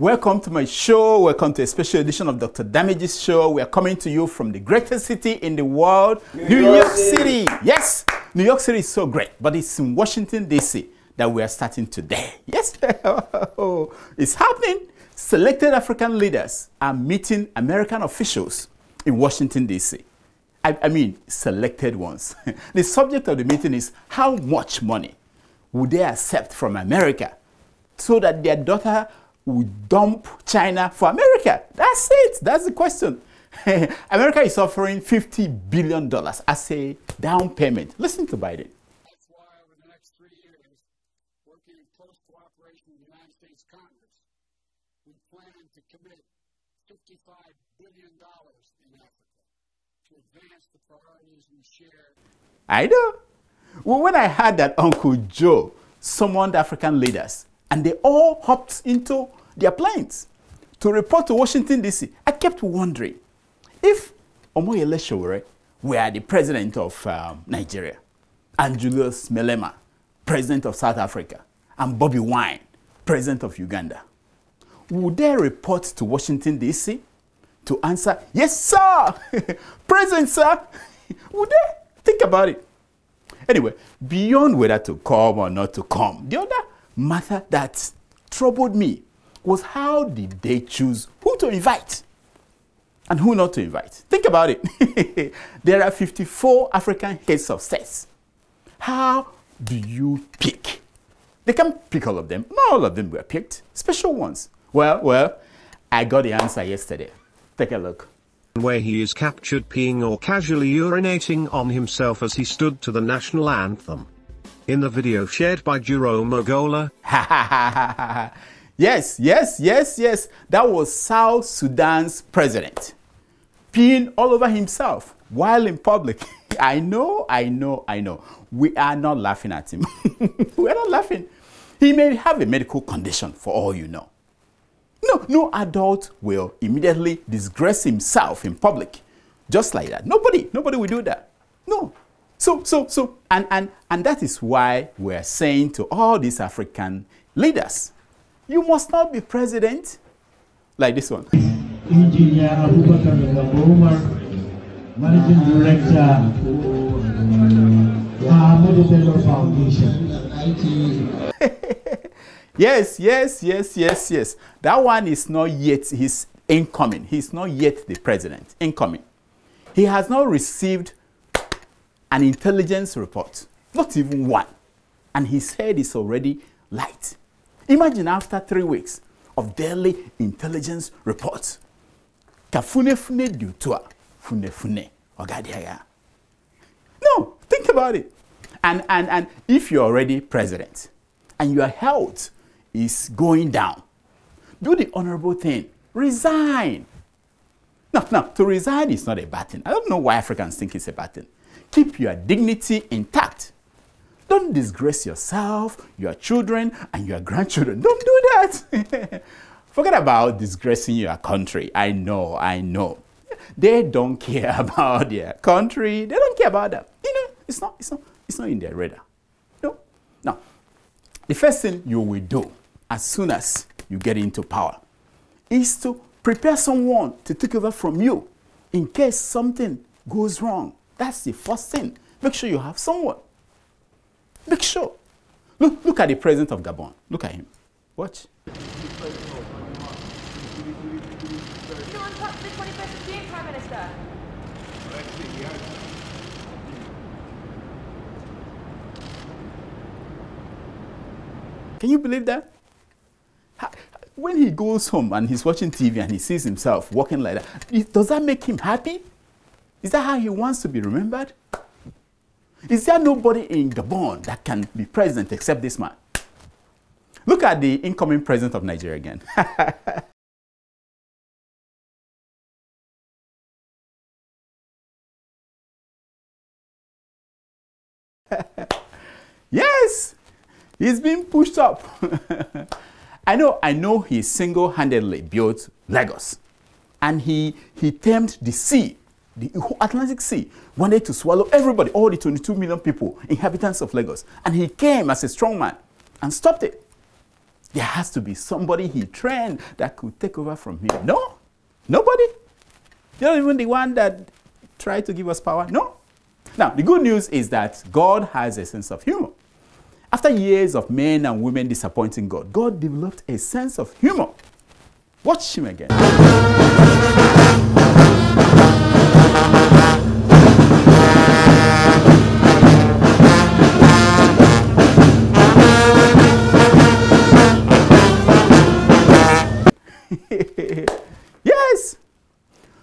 Welcome to my show. Welcome to a special edition of Dr. Damage's show. We are coming to you from the greatest city in the world, New York City. Yes, New York City is so great, but it's in Washington, D.C. that we are starting today. Yes, it's happening. Selected African leaders are meeting American officials in Washington, D.C. I mean, selected ones. The subject of the meeting is how much money would they accept from America so that their daughter would dump China for America. That's it. That's the question. America is offering $50 billion as a down payment. Listen to Biden. That's why over the next 3 years, working in close cooperation with the United States Congress, we plan to commit $55 billion in Africa to advance the priorities we share. I know. Well, when I heard that Uncle Joe summoned African leaders, and they all hopped into their planes to report to Washington, D.C. I kept wondering, if Omoyele Sowore were the president of Nigeria, and Julius Malema, president of South Africa, and Bobi Wine, president of Uganda, would they report to Washington, D.C. to answer, yes, sir, present, sir? Would they? Think about it. Anyway, beyond whether to come or not to come, the other matter that troubled me was how did they choose who to invite and who not to invite. Think about it. There are 54 African heads of states. How do you pick? They can't pick all of them. Not all of them were picked. Special ones. Well, I got the answer yesterday. Take a look. Where he is captured peeing or casually urinating on himself as he stood to the national anthem. In the video shared by Jerome Ogola. Yes. That was South Sudan's president peeing all over himself while in public. I know. We are not laughing at him. We are not laughing. He may have a medical condition for all you know. No adult will immediately disgrace himself in public just like that. Nobody will do that. No. And that is why we're saying to all these African leaders, you must not be president like this one. Engineer Managing Director, Foundation. Yes. That one is not yet his incoming. He's not yet the president. Incoming. He has not received an intelligence report, not even one, and his head is already light. Imagine after 3 weeks of daily intelligence reports. Kafune dutua, fune ogadiaga. No, think about it. And if you're already president and your health is going down, do the honorable thing. Resign. No, to resign is not a bad thing. I don't know why Africans think it's a bad thing. Keep your dignity intact. Don't disgrace yourself, your children, and your grandchildren. Don't do that. Forget about disgracing your country. I know. They don't care about their country. They don't care about that. It's not in their radar. No. Now, the first thing you will do as soon as you get into power is to prepare someone to take over from you in case something goes wrong. That's the first thing. Make sure you have someone. Make sure. Look at the president of Gabon. Look at him. Watch. You don't want to talk to the 21st being Prime Minister. Can you believe that? When he goes home and he's watching TV and he sees himself walking like that, does that make him happy? Is that how he wants to be remembered? Is there nobody in Gabon that can be president except this man? Look at the incoming president of Nigeria again. Yes, he's being pushed up. I know he single-handedly built Lagos, and he tamed the sea. The Atlantic Sea wanted to swallow everybody, all the 22 million people, inhabitants of Lagos. And he came as a strong man and stopped it. There has to be somebody he trained that could take over from him. No, nobody. Not even the one that tried to give us power. No. Now, the good news is that God has a sense of humor. After years of men and women disappointing God, God developed a sense of humor. Watch him again. Yes.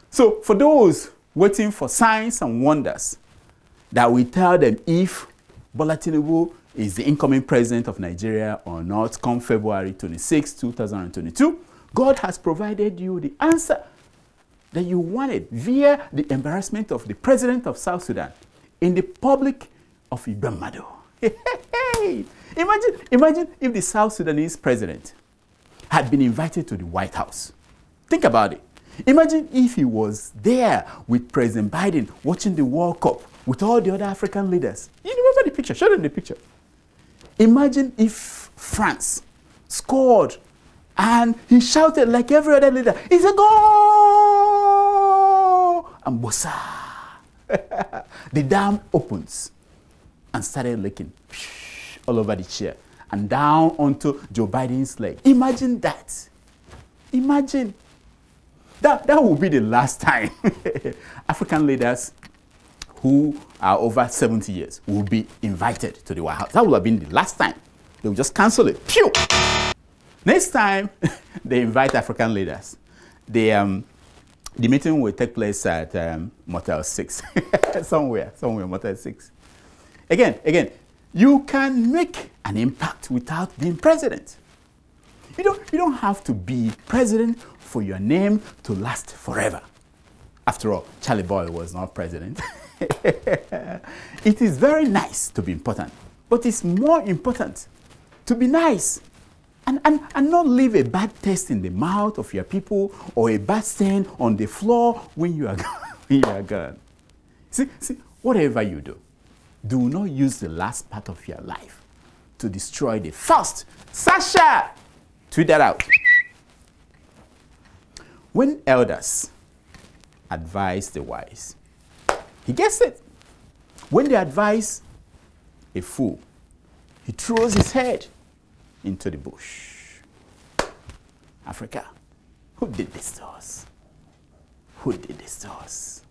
So for those waiting for signs and wonders that will tell them if Bola Tinubu is the incoming president of Nigeria or not come February 26, 2022, God has provided you the answer that you wanted via the embarrassment of the president of South Sudan in the public of Uganda. Imagine if the South Sudanese president had been invited to the White House. Think about it. Imagine if he was there with President Biden watching the World Cup with all the other African leaders. You remember the picture? Show them the picture. Imagine if France scored and he shouted like every other leader, "It's a goal!" And bossa. The dam opens and started leaking all over the chair and down onto Joe Biden's leg. Imagine that. Imagine. That will be the last time African leaders who are over 70 years will be invited to the White House. That will have been the last time. They will just cancel it. Pew! Next time they invite African leaders, the meeting will take place at Motel 6. somewhere, Motel 6. Again, you can make an impact without being president. You don't have to be president for your name to last forever. After all, Charlie Boy was not president. It is very nice to be important, but it's more important to be nice and not leave a bad taste in the mouth of your people or a bad stain on the floor when you are gone. See, whatever you do, do not use the last part of your life to destroy the first. Sasha! Tweet that out. When elders advise the wise, he gets it. When they advise a fool, he throws his head into the bush. Africa, who did this to us? Who did this to us?